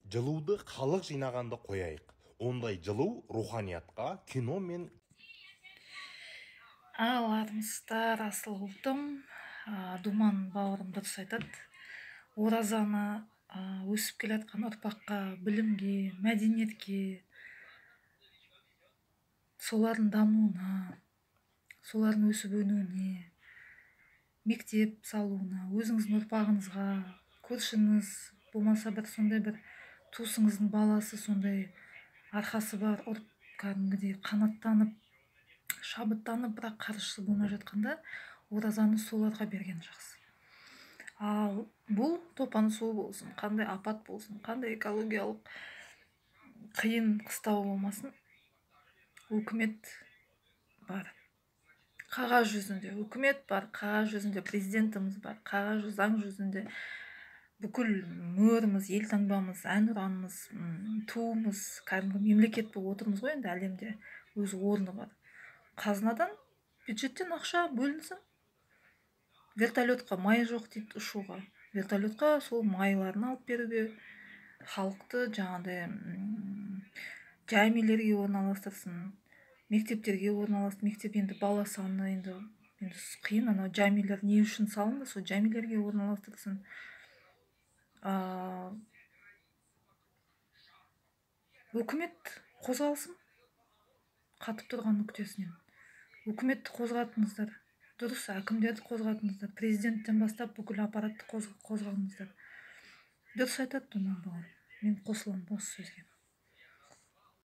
Жылуды халық жинағанды қояйық. Ондай жылу руханиятқа, кино мен... Армысыздар, асыл ұлтым. Думан бауырым дұрыс айтады. Оразаны өсіп келе жатқан ұрпаққа, білімге, мәдениетке, солардың дамуына, солардың өсіп өнуіне, мектеп салуына, өзіңіздің ұрпағыңызға, көршіңіз болмаса бір сондай бір туысыңыздың баласы сондай арқасы бар, кәдімгідей қанаттанып, шабыттанып, бірақ қаржысы болмай жатқанда оразаны соларға берген жақсы. Ал бұл топан су болсын, қандай апат болсын, қандай экологиялық қиын қыстау болмасын, өкімет бар, қағаз жүзінде өкімет бар, қағаз жүзінде президентіміз бар, қағаз заң жүзінде бүкіл мөріміз, елтаңбамыз, әнұранымыз, туымыз, кәдімгі мемлекет болып отырмыз ғой, енді әлемде өз орны бар. Қазынадан, бюджеттен ақша бөлінсін. Вертолетқа май жоқ дейді ұшуға. Вертолетқа сол майларын алып беруге, халықты жаңағыдай жаймилерге орналастырсын, мектептерге орналастырсын. Мектеп енді бала саны енді қиын, анау жаймилер не үшін салынды, сол жаймилерге орналастырсын. Өкімет қозғалсын қатып тұрған нүктесінен. Өкіметті қозғатыңыздар, дұрыс, әкімдерді қозғатыңыздар, президенттен бастап бүкіл аппаратты қозғатыңыздар. Дұрыс айтады Думан бауырым, мен қосыламын осы сөзге.